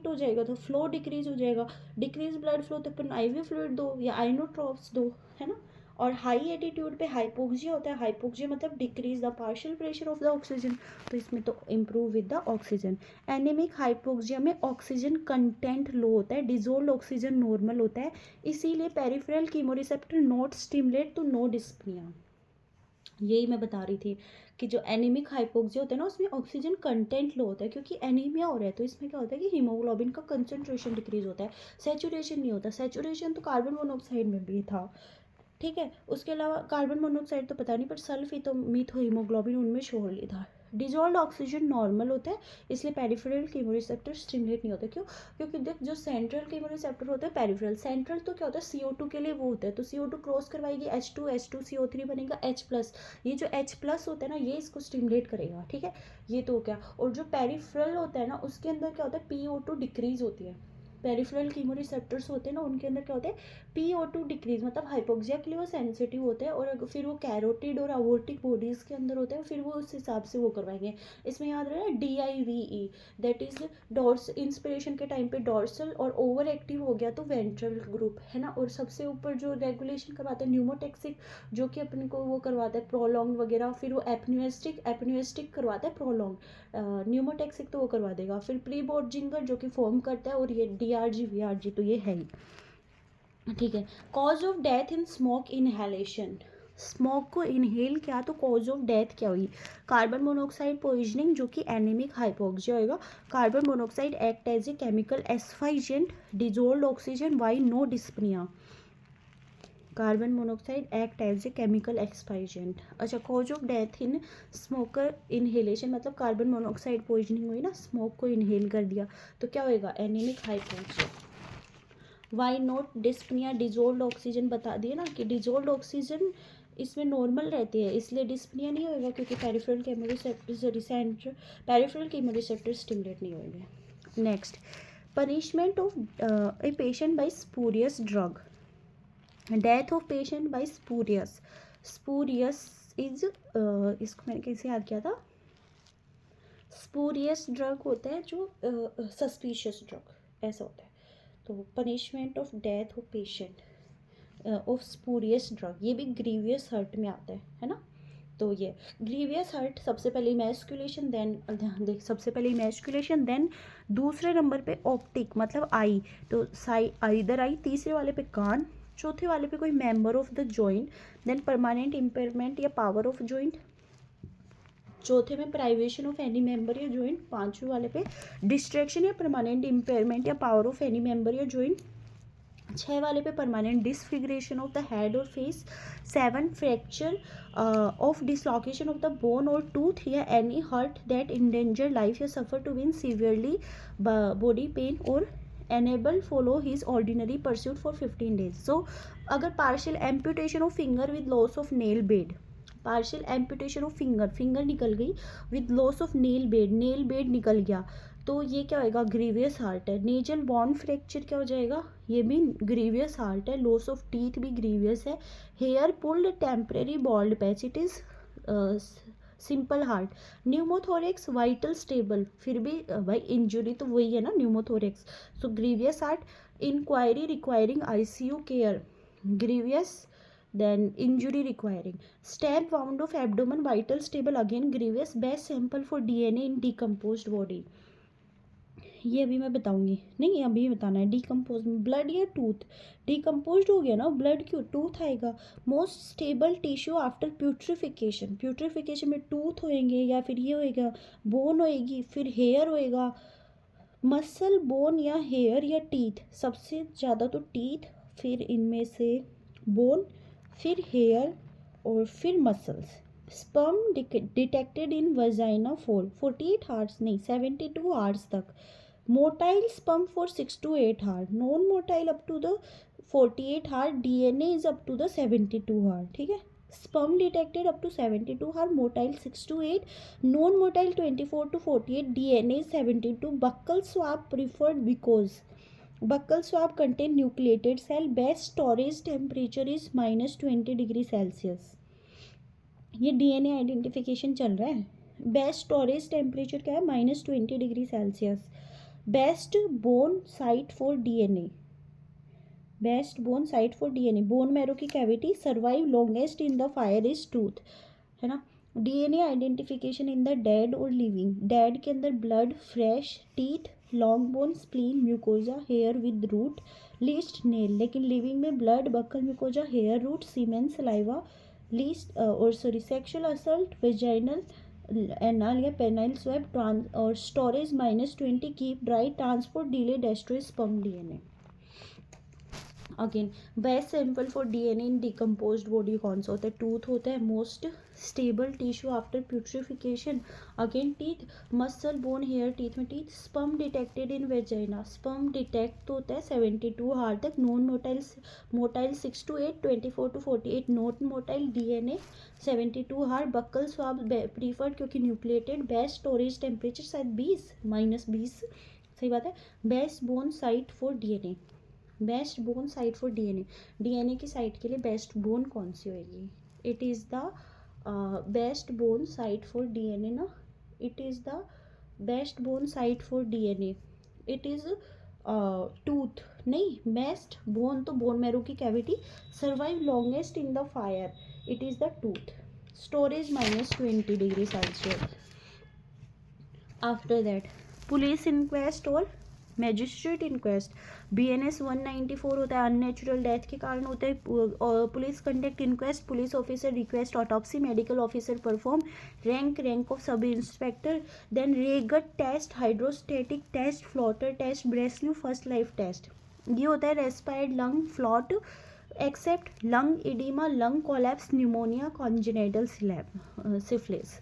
Speaker 1: हो जाएगा तो फ्लो डिक्रीज हो जाएगा, डिक्रीज ब्लड फ्लो तो अपन आईवी फ्लूइड दो या आइनोट्रॉप्स दो, है ना। और हाई एटीट्यूड पे हाइपोक्सिया होता है, हाइपोक्सिया मतलब decrease the partial pressure of the oxygen, तो इसमें तो improve with the oxygen. Anaemic hypoxia में ऑक्सीजन कंटेंट लो होता है, डिजोल्व ऑक्सीजन नॉर्मल होता है, इसीलिए पेरिफेरल कीमोरिसेप्टर नॉट स्टिमुलेट तो नो डिस्पनिया। यही मैं बता रही थी कि जो एनीमिक हाइपोक्सिया होता है ना उसमें ऑक्सीजन कंटेंट लो होता है क्योंकि एनीमिया हो रहा है, तो इसमें क्या होता है कि हीमोग्लोबिन का कंसंट्रेशन डिक्रीज होता है, सेचुरेशन नहीं होता। सेचुरेशन तो कार्बन मोनोऑक्साइड में भी था, ठीक है। उसके अलावा कार्बन मोनोऑक्साइड तो पता नहीं, पर सल्फर मीथो हीमोग्लोबिन उनमें शोरली था। डिजोल्व ऑक्सीजन नॉर्मल होता है, इसलिए पेरिफेरल कीमोरिसेप्टर स्टिमुलेट नहीं होता। क्यों? क्योंकि देख जो सेंट्रल कीमोरिसेप्टर होता है, पेरिफेरल, सेंट्रल तो क्या होता है CO2 के लिए वो होता है, तो CO2 क्रॉस करवाएगी H2CO3 बनेगा H+, ये जो H+ होता है ना ये इसको स्टिमुलेट करेगा, ठीक है। ये तो क्या, और जो पेरिफेरल होता है ना उसके अंदर क्या होता है, PO2 डिक्रीज होती है। पेरिफेरल कीमोरिसेप्टर्स होते हैं ना उनके अंदर क्या होता है, PO2 डिक्रीज, मतलब हाइपोक्सिया के लिए वो सेंसिटिव होते हैं, और फिर वो कैरोटिड और अवोर्टिक बॉडीज के अंदर होते हैं, फिर वो उस हिसाब से वो करवाएंगे। इसमें याद रहे DIVE, दैट इज डॉर्स, इंस्पिरेशन के टाइम पे डॉर्सल, और ओवर एक्टिव हो गया तो वेंट्रल ग्रुप, है ना। और सबसे ऊपर जो रेगुलेशन करवाते हैं न्यूमोटेक्सिक, जो कि अपने को वो करवाता है प्रोलॉन्ग वगैरह, फिर वो एपन्यूस्टिक करवाता है प्रोलॉन्ग, न्यूमोटेक्सिक तो वो करवा देगा, फिर प्री बोर्जिंगर जो कि फॉर्म करता है, और ये DRG VRG तो ये है ही, ठीक है। Cause of death in smoke inhalation, smoke को इनहेल किया तो कॉज ऑफ डेथ क्या हुई, कार्बन मोनोऑक्साइड पॉइजनिंग जो कि एनीमिक हाइपोक्सिया होएगा। Carbon monoxide act as a chemical asphyxiant, dissolve oxygen, why no dyspnoea. Carbon monoxide act as a chemical asphyxiant. अच्छा, cause of death in smoker inhalation, मतलब carbon monoxide poisoning हुई ना, smoke को inhale कर दिया तो क्या होएगा, anaemic hypoxia. Why not dyspnoea, dissolve oxygen बता दिए ना कि डिजोल्व ऑक्सीजन इसमें नॉर्मल रहती है, इसलिए डिस्पनिया नहीं होएगा क्योंकि peripheral chemoreceptor peripheral chemoreceptor stimulate नहीं होंगे। Next, punishment of a patient bye spurious drug, death of patient bye spurious. Spurious is इसको मैंने कैसे याद किया था, स्पूरियस ड्रग होता है जो सस्पिशियस ड्रग ऐसा होता है। तो punishment of death of patient of spurious drug, ये भी ग्रीवियस हर्ट में आता है ना। तो ये ग्रीवियस हर्ट, सबसे पहले इमेस्कुलेशन, देन ध्यान देख, सबसे पहले इमेस्कुलेशन, देन दूसरे नंबर पे ऑप्टिक मतलब आई, तो साई इधर आई, तीसरे वाले पे कान, चौथे वाले पे कोई member of the joint, then permanent impairment या पावर ऑफ जॉइंट, चौथे में प्राइवेशन ऑफ एनी मेंबर या जॉइंट, पांचवें वाले पे डिस्ट्रैक्शन या परमानेंट इम्पेयरमेंट या पावर ऑफ एनी मेंबर या जॉइंट, छः वाले पे permanent disfiguration of the head और face, 7 fracture of dislocation of the bone और टूथ या any hurt that endanger life या suffer twenty severely body pain और enable follow his ordinary pursuit for 15 days. सो अगर partial amputation of finger with loss of nail bed, partial amputation of finger निकल गई with loss of nail bed निकल गया, तो ये क्या होएगा, ग्रीवियस हार्ट है। नेजल बॉन फ्रैक्चर क्या हो जाएगा, ये भी ग्रीवियस हार्ट है। लॉस ऑफ टीथ भी ग्रीवियस है। Hair pulled temporary bald patch, it is simple hurt. Pneumothorax vital stable, फिर भी भाई इंजुरी तो वही है ना pneumothorax. So grievous hurt injury requiring ICU care, grievous. Then injury requiring stab wound of abdomen, vital stable, again grievous. Best sample for DNA in decomposed body. ये अभी मैं बताऊंगी, नहीं अभी बताना है. डिकम्पोज ब्लड या टूथ, डिकम्पोज हो गया ना ब्लड, क्यों टूथ आएगा. Most stable tissue after putrefaction, putrefaction में टूथ होएंगे या फिर ये होएगा बोन होएगी, फिर हेयर होएगा. मसल, बोन या हेयर या टीथ, सबसे ज़्यादा तो टीथ, फिर इनमें से बोन, फिर हेयर और फिर muscles. Sperm detected in vagina for 48 hours, नहीं 72 आवर्स तक. Motile sperm for 6 to 8 hours, non motile up to the 48 hour, DNA is up to the 72 hour. ठीक है. sperm detected up to 72 hour, motile 6 to 8, non motile 24 to 48, DNA 72. buccal swab preferred because buccal swab contain nucleated cell. best storage temperature is -20°C. ये DNA identification चल रहा है. Best storage temperature क्या है, -20°C. Best bone site for DNA, best bone site for DNA. Bone marrow की cavity survive longest in the fire is tooth, है ना. DNA identification in the dead और living. Dead के अंदर blood, fresh, teeth, long bone, spleen, mucosa, hair with root, least nail. लेकिन living में blood, buccal, mucosa, hair, root, semen, saliva, least और sorry sexual assault, vaginal, anal या penile swab और storage -20, keep dry, transport delay, destroy sperm DNA. Again best sample for DNA in decomposed body कौन सा होता है, tooth होता है. Most stable tissue after putrefaction, again teeth, muscle, bone, hair, teeth में teeth. Sperm detected in vagina, sperm detect तो होता है 72 आवर तक. Non motile, motile 6 to 8, 24 to 48, not motile DNA 72 hour. Buccal swab preferred क्योंकि nucleated. Best storage temperature शायद 20, -20, सही बात है. Best bone site for DNA, best bone site for DNA. DNA की साइट के लिए बेस्ट बोन कौन सी होएगी, it is the best bone site for DNA ना. It is the best bone site for DNA, it is tooth. नहीं, best bone तो bone marrow की cavity, survive longest in the fire, it is the tooth. Storage -20°C. After that police inquest और magistrate inquest. BNS 194 होता है, unnatural death के कारण होता है. Police conduct inquest, police officer request autopsy, medical officer perform. Rank of sub inspector. Then Raygat test, hydrostatic test, floater test, Breslau, first life test. ये होता है respired lung float except lung edema, lung collapse, pneumonia, congenital syphilis.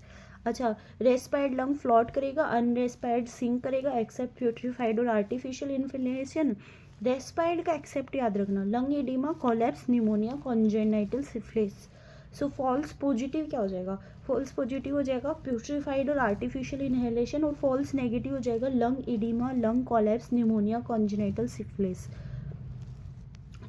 Speaker 1: अच्छा, respired lung float करेगा, अनरेस्पायर्ड sink करेगा, accept प्यूट्रीफाइड और artificial inflation. रेस्पायर्ड का except याद रखना, lung edema, collapse, pneumonia, congenital syphilis. So false positive क्या हो जाएगा, फॉल्स पॉजिटिव हो जाएगा प्यूट्रीफाइड और आर्टिफिशियल इनहेलेशन, और फॉल्स नेगेटिव हो जाएगा lung edema, lung collapse, pneumonia, congenital syphilis.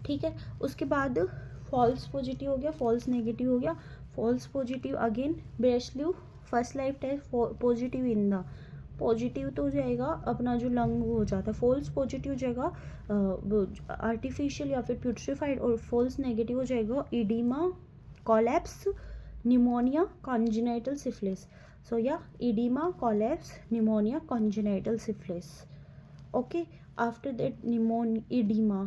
Speaker 1: ठीक है. उसके बाद फॉल्स पॉजिटिव हो गया, फॉल्स नेगेटिव हो गया. False positive again Breslau, first life test positive in the, positive तो हो जाएगा अपना जो लंग वो हो जाता है. फॉल्स पॉजिटिव हो जाएगा आर्टिफिशियल या फिर प्यूट्रीफाइड, और फॉल्स नेगेटिव हो जाएगा edema, collapse, pneumonia, congenital syphilis. So या edema, collapse, pneumonia, congenital syphilis. Okay. After that edema,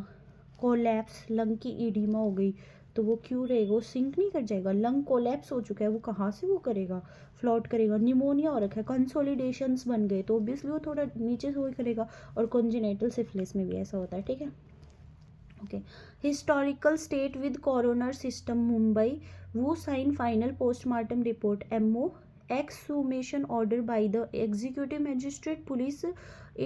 Speaker 1: collapse, lung की इडीमा हो गई तो वो क्यों रहेगा, वो सिंक नहीं कर जाएगा. लंग कोलैप्स हो चुका है, वो कहाँ से वो करेगा, फ्लॉट करेगा. न्यूमोनिया हो रखा है, कंसोलिडेशंस बन गए तो ऑब्वियसली वो थोड़ा नीचे से वो करेगा. और कॉन्जेनिटल सिफिलिस में भी ऐसा होता है. ठीक है. Okay. Historical state with coroner system Mumbai, वो sign final postmortem report, MO exhumation order by the executive magistrate, police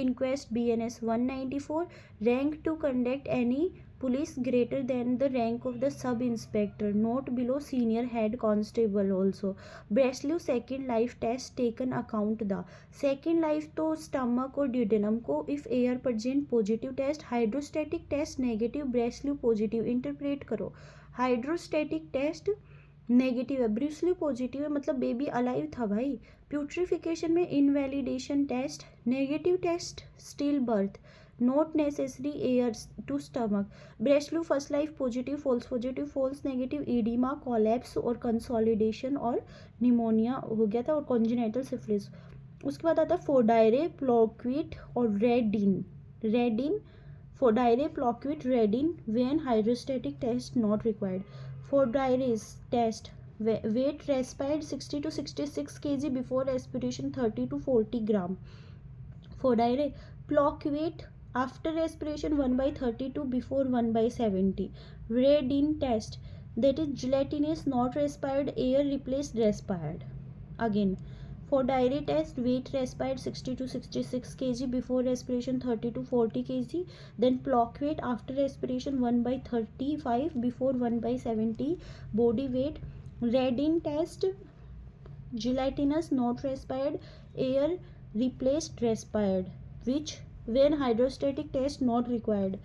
Speaker 1: inquest, BNS 194, rank to conduct any police greater than the rank of the sub inspector, not below senior head constable. Also Breslau second life test taken account the second life तो stomach और duodenum को, if air present positive test, hydrostatic test negative, Breslau positive. interpret करो, hydrostatic test negative है, Breslau positive है, मतलब baby alive था भाई। Putrefaction में invalidation test, negative test still birth, not necessary air to stomach, Breslau first life positive, false negative, edema, collapse और consolidation और pneumonia हो गया था और कॉन्जेनिटल सिफिलिस। उसके बाद आता है फोडायरे, प्लोक्विट और Wreden, Fodere, Ploucquet, Wreden, when hydrostatic test not required. Fodere's test, weight respired 60 to 66 kg before respiration 30 to 40 gram. Fodaire, clock weight after respiration 1/32 before 1/70. Redin test, that is gelatinous not respired, air replaced respired. Again, for diary test, weight respired 60 to 66 kg before respiration 30 to 40 kg. Then clock weight after respiration 1/35 before 1/70. Body weight, Redin test, gelatinous not respired, air replaced respired, which when hydrostatic test not required.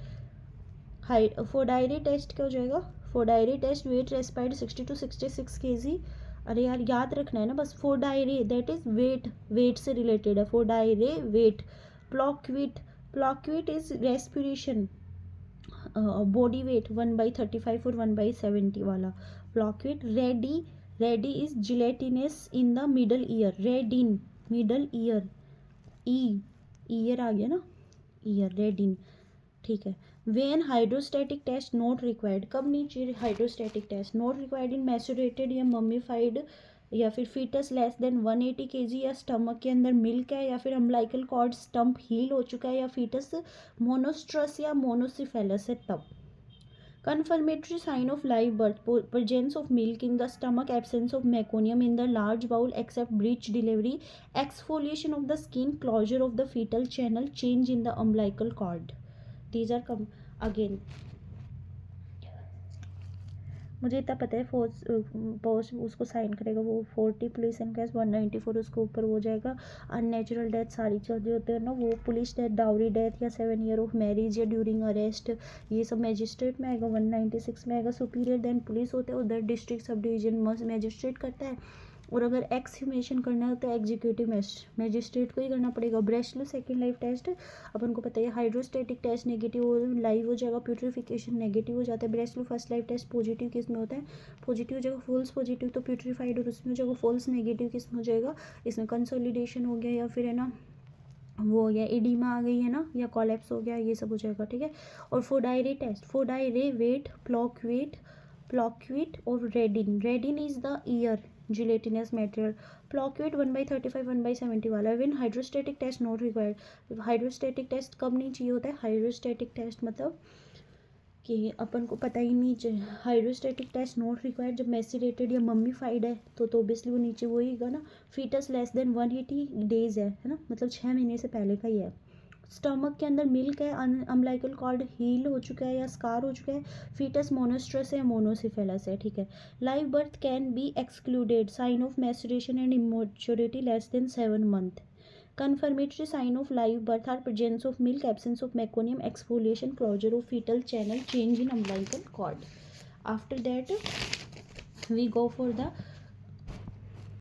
Speaker 1: Fodere test क्या हो जाएगा? Fodere test, weight respired 60 to 66 kg. अरे यार याद रखना है ना बस। फोडायरे दैट इज वेट से रिलेटेड है। Fodere weight, Ploucquet is respiration, body weight 1/35 और 1/70 वाला Ploucquet. Wreden is gelatinous in the middle ear, Wreden middle ear, ear आ गया ना, ईयर रेडिन, ठीक है। When hydrostatic test not required, कब नहीं चाहिए hydrostatic test? Not required in maturated या मम्मीफाइड या फिर फीटस लेस देन 180 kg, या स्टमक के अंदर मिल्क है, या फिर अम्बलाइकल कॉर्ड स्टम्प हील हो चुका है, या फीटस मोनोस्ट्रस या मोनोसिफेलस है तब। Confirmatory sign of live birth, presence of milk in the stomach, absence of meconium in the large bowel except breech delivery, exfoliation of the skin, closure of the fetal channel, change in the umbilical cord. These are again, मुझे इतना पता है post उसको sign करेगा वो 40 police and case 194 उसके ऊपर हो जाएगा। अननेचुरल डेथ सारी चीज़ें होते हैं ना, वो पुलिस डेथ, डाउरी डेथ या 7 ईयर ऑफ मैरिज या ड्यूरिंग अरेस्ट, ये सब मैजिस्ट्रेट में आएगा। 196 में आएगा सुपीरियर, देन पुलिस होते हैं, उधर डिस्ट्रिक्ट सब डिवीजन मैजिस्ट्रेट करता है। और अगर एक्सह्यूमेशन करना है तो एग्जीक्यूटिव मैजिस्ट्रेट को ही करना पड़ेगा। Breslau second life test अपन को पता है, हाइड्रोस्टेटिक टेस्ट नेगेटिव हो लाइव हो जाएगा, प्यूट्रिफिकेशन नेगेटिव हो जाता है। Breslau first life test positive किस में होता है? पॉजिटिव हो जाएगा, फॉल्स पॉजिटिव तो प्यूट्रीफाइड, और उसमें हो जाएगा फॉल्स नेगेटिव किस में हो जाएगा? इसमें कंसोलिडेशन हो गया, या फिर है ना वो हो गया एडिमा आ गई है ना, या कोलैप्स हो गया, ये सब हो जाएगा, ठीक है। और फोडायरे टेस्ट, फोडायरे वेट, प्लॉक्विट और Wreden is the ear gelatinous material, Ploucquet 1/35 1/70 वाला। When hydrostatic test not required, hydrostatic test कब नहीं चाहिए होता है? हाइड्रोस्टेटिक टेस्ट मतलब कि अपन को पता ही नहीं चाहिए, हाइड्रोस्टेटिक टेस्ट नॉट रिक्वायर्ड जब मैसिरेटेड या मम्मीफाइड है तो ऑब्वियसली वो नीचे वो ही होगा ना। फीटस लेस देन 180 days है ना, मतलब 6 महीने से पहले का ही है। स्टमक के अंदर मिल्क है, अम्बलाइकल कॉर्ड हील हो चुका है या स्कार हो चुका है, फीटस मोनोस्ट्रस है, मोनोसिफेलस है, ठीक है। Live birth can be excluded, sign of maturation and immaturity less than 7 months. Confirmatory sign of live birth are presence of milk, absence of meconium, exfoliation, closure of fetal channel, change in umbilical cord. After that we go for the